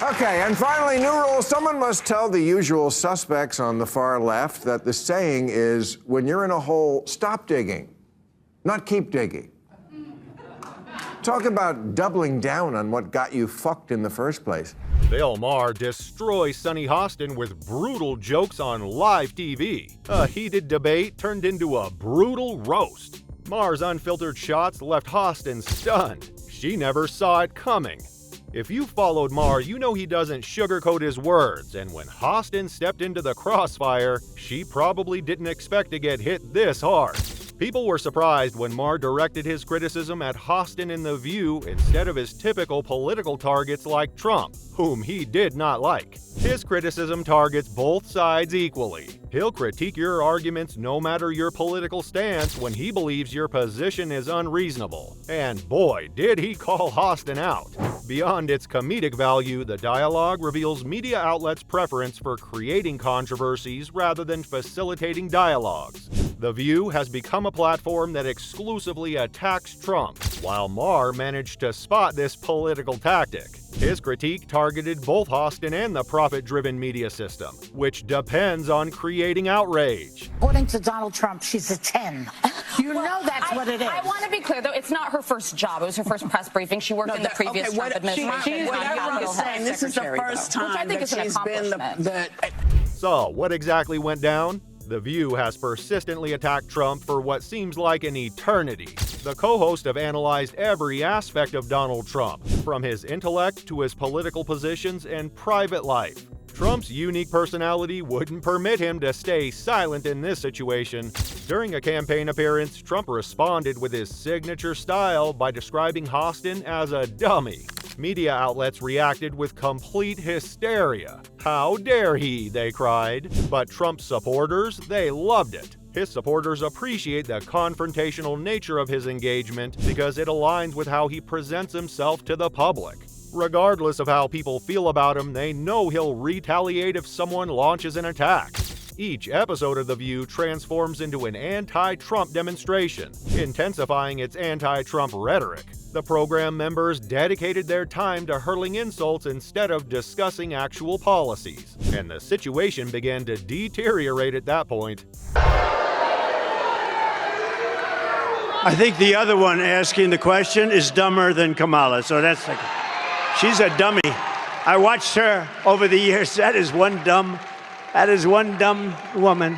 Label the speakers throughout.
Speaker 1: Okay, and finally, new rule. Someone must tell the usual suspects on the far left that the saying is, when you're in a hole, stop digging, not keep digging. Talk about doubling down on what got you fucked in the first place.
Speaker 2: Bill Maher destroys Sonny Hostin with brutal jokes on live TV. A heated debate turned into a brutal roast. Maher's unfiltered shots left Hostin stunned. She never saw it coming. If you followed Maher, you know he doesn't sugarcoat his words, and when Hostin stepped into the crossfire, she probably didn't expect to get hit this hard. People were surprised when Maher directed his criticism at Hostin in The View instead of his typical political targets like Trump, whom he did not like. His criticism targets both sides equally. He'll critique your arguments no matter your political stance when he believes your position is unreasonable. And boy, did he call Hostin out. Beyond its comedic value, the dialogue reveals media outlets' preference for creating controversies rather than facilitating dialogues. The View has become a platform that exclusively attacks Trump, while Maher managed to spot this political tactic. His critique targeted both Hostin and the profit-driven media system, which depends on creating outrage.
Speaker 3: According to Donald Trump, she's a 10. You know that's what it is.
Speaker 4: I want to be clear, though, it's not her first job. It was her first press briefing. She worked in the previous Trump administration.
Speaker 3: This is the first time that she's been the...
Speaker 2: So, what exactly went down? The View has persistently attacked Trump for what seems like an eternity. The co-hosts have analyzed every aspect of Donald Trump, from his intellect to his political positions and private life. Trump's unique personality wouldn't permit him to stay silent in this situation. During a campaign appearance, Trump responded with his signature style by describing Hostin as a dummy. Media outlets reacted with complete hysteria. "How dare he?" they cried. But Trump's supporters, they loved it. His supporters appreciate the confrontational nature of his engagement because it aligns with how he presents himself to the public. Regardless of how people feel about him, they know he'll retaliate if someone launches an attack. Each episode of The View transforms into an anti-Trump demonstration, intensifying its anti-Trump rhetoric. The program members dedicated their time to hurling insults instead of discussing actual policies, and the situation began to deteriorate at that point.
Speaker 5: I think the other one asking the question is dumber than Kamala, so that's like, she's a dummy. I watched her over the years. That is one dumb woman.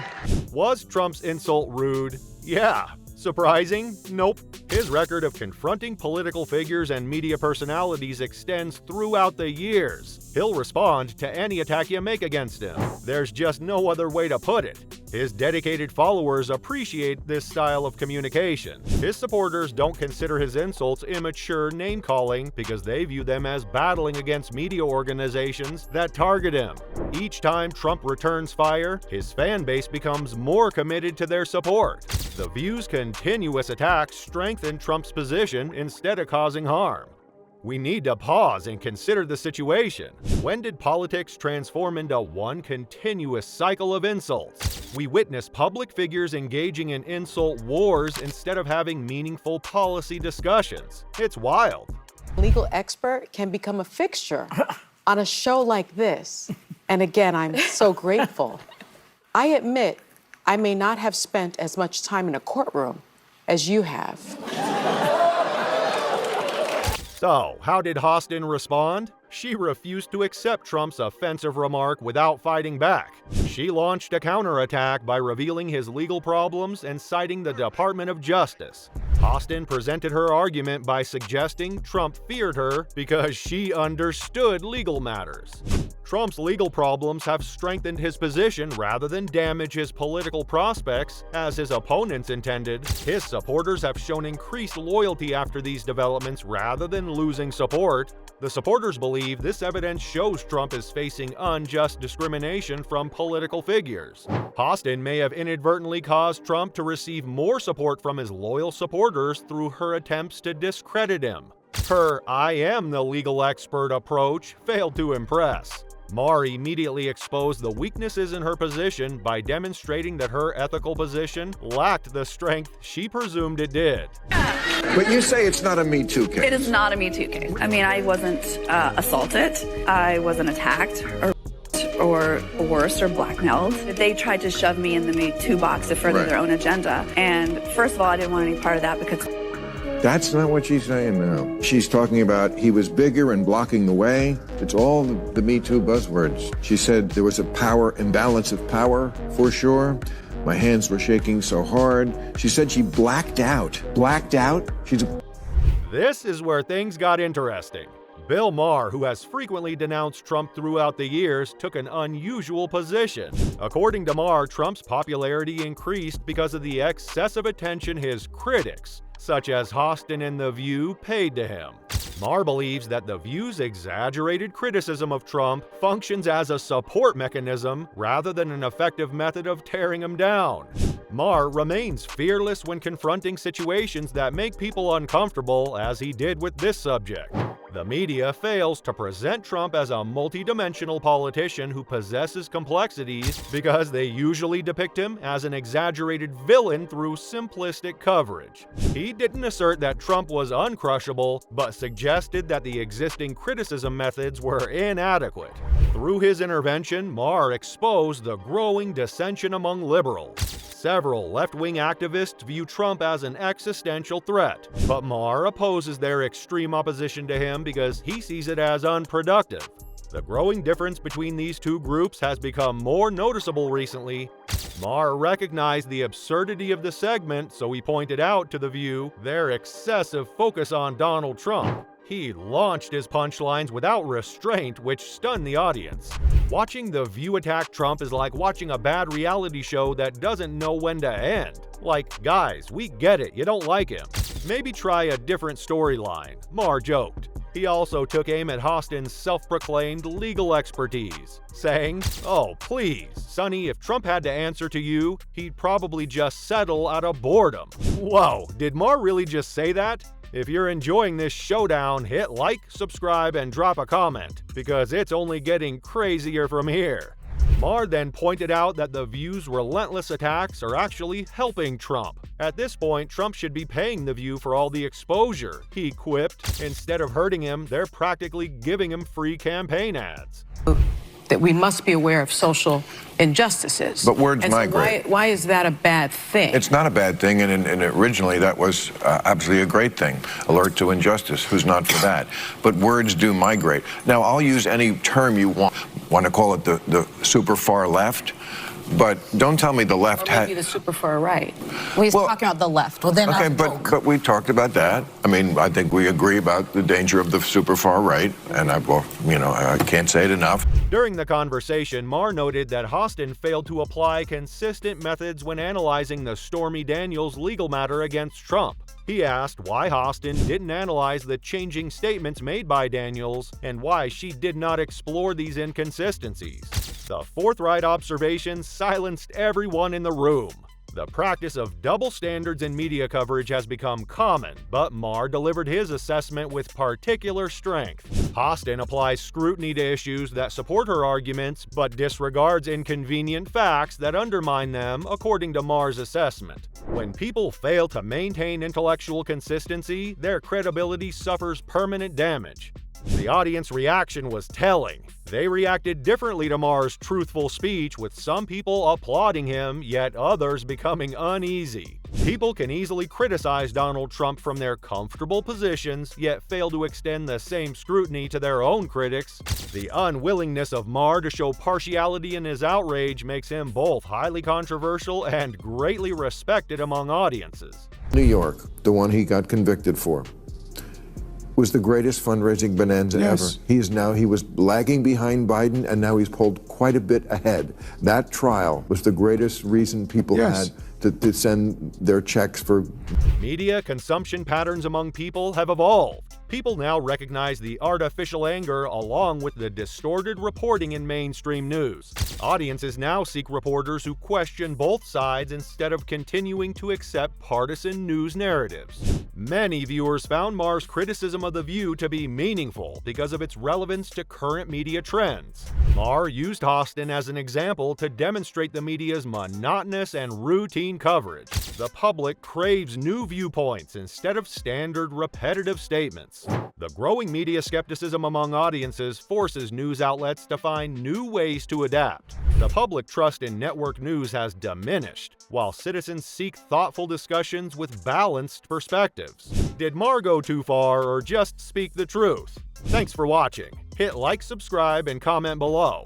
Speaker 2: Was Trump's insult rude? Yeah. Surprising? Nope. His record of confronting political figures and media personalities extends throughout the years. He'll respond to any attack you make against him. There's just no other way to put it. His dedicated followers appreciate this style of communication. His supporters don't consider his insults immature name-calling because they view them as battling against media organizations that target him. Each time Trump returns fire, his fan base becomes more committed to their support. The View's continuous attacks strengthen Trump's position instead of causing harm. We need to pause and consider the situation. When did politics transform into one continuous cycle of insults? We witness public figures engaging in insult wars instead of having meaningful policy discussions. It's wild.
Speaker 6: Legal expert can become a fixture on a show like this. And again, I'm so grateful. I admit I may not have spent as much time in a courtroom as you have.
Speaker 2: So, how did Hostin respond? She refused to accept Trump's offensive remark without fighting back. She launched a counterattack by revealing his legal problems and citing the Department of Justice. Hostin presented her argument by suggesting Trump feared her because she understood legal matters. Trump's legal problems have strengthened his position rather than damage his political prospects, as his opponents intended. His supporters have shown increased loyalty after these developments rather than losing support. The supporters believe this evidence shows Trump is facing unjust discrimination from political figures. Hostin may have inadvertently caused Trump to receive more support from his loyal supporters through her attempts to discredit him. Her "I am the legal expert" approach failed to impress. Maher immediately exposed the weaknesses in her position by demonstrating that her ethical position lacked the strength she presumed it did.
Speaker 1: But you say it's not a Me Too case.
Speaker 7: It is not a Me Too case. I mean, I wasn't assaulted. I wasn't attacked or worse, or blackmailed. They tried to shove me in the Me Too box to further their own agenda. And first of all, I didn't want any part of that because...
Speaker 1: That's not what she's saying now. She's talking about he was bigger and blocking the way. It's all the Me Too buzzwords. She said there was a power imbalance of power, for sure. My hands were shaking so hard. She said she blacked out. Blacked out?
Speaker 2: This is where things got interesting. Bill Maher, who has frequently denounced Trump throughout the years, took an unusual position. According to Maher, Trump's popularity increased because of the excessive attention his critics, such as Hostin and The View, paid to him. Maher believes that The View's exaggerated criticism of Trump functions as a support mechanism rather than an effective method of tearing him down. Maher remains fearless when confronting situations that make people uncomfortable, as he did with this subject. The media fails to present Trump as a multidimensional politician who possesses complexities because they usually depict him as an exaggerated villain through simplistic coverage. He didn't assert that Trump was uncrushable, but suggested that the existing criticism methods were inadequate. Through his intervention, Maher exposed the growing dissension among liberals. Several left-wing activists view Trump as an existential threat, but Maher opposes their extreme opposition to him because he sees it as unproductive. The growing difference between these two groups has become more noticeable recently. Maher recognized the absurdity of the segment, so he pointed out to The View their excessive focus on Donald Trump. He launched his punchlines without restraint, which stunned the audience. Watching The View attack Trump is like watching a bad reality show that doesn't know when to end. Like, guys, we get it, you don't like him. Maybe try a different storyline, Maher joked. He also took aim at Hostin's self-proclaimed legal expertise, saying, "Oh, please, Sonny, if Trump had to answer to you, he'd probably just settle out of boredom." Whoa, did Maher really just say that? If you're enjoying this showdown, hit like, subscribe, and drop a comment, because it's only getting crazier from here. Maher then pointed out that The View's relentless attacks are actually helping Trump. At this point, Trump should be paying The View for all the exposure, he quipped. Instead of hurting him, they're practically giving him free campaign ads.
Speaker 8: That we must be aware of social injustices.
Speaker 1: But words
Speaker 8: and so
Speaker 1: migrate.
Speaker 8: Why is that a bad thing?
Speaker 1: It's not a bad thing, and originally that was absolutely a great thing. Alert to injustice, who's not for that? But words do migrate. Now, I'll use any term you want to call it the super far left, but don't tell me the left
Speaker 8: or maybe the super far right.
Speaker 4: Well, he's talking about the left. Well, then
Speaker 1: okay, but we talked about that. I mean, I think we agree about the danger of the super far right, and I can't say it enough.
Speaker 2: During the conversation, Maher noted that Hostin failed to apply consistent methods when analyzing the Stormy Daniels legal matter against Trump. He asked why Hostin didn't analyze the changing statements made by Daniels and why she did not explore these inconsistencies. The forthright observation silenced everyone in the room. The practice of double standards in media coverage has become common, but Maher delivered his assessment with particular strength. Hostin applies scrutiny to issues that support her arguments, but disregards inconvenient facts that undermine them, according to Maher's assessment. When people fail to maintain intellectual consistency, their credibility suffers permanent damage. The audience reaction was telling. They reacted differently to Maher's truthful speech, with some people applauding him, yet others becoming uneasy. People can easily criticize Donald Trump from their comfortable positions, yet fail to extend the same scrutiny to their own critics. The unwillingness of Maher to show partiality in his outrage makes him both highly controversial and greatly respected among audiences.
Speaker 1: New York, the one he got convicted for, was the greatest fundraising bonanza ever. He was lagging behind Biden, and now he's pulled quite a bit ahead. That trial was the greatest reason people had to send their checks for
Speaker 2: Media consumption patterns among people have evolved. People now recognize the artificial anger along with the distorted reporting in mainstream news. Audiences now seek reporters who question both sides instead of continuing to accept partisan news narratives. Many viewers found Maher's criticism of The View to be meaningful because of its relevance to current media trends. Maher used Hostin as an example to demonstrate the media's monotonous and routine coverage. The public craves new viewpoints instead of standard, repetitive statements. The growing media skepticism among audiences forces news outlets to find new ways to adapt. The public trust in network news has diminished, while citizens seek thoughtful discussions with balanced perspectives. Did Maher go too far or just speak the truth? Thanks for watching. Hit like, subscribe, and comment below.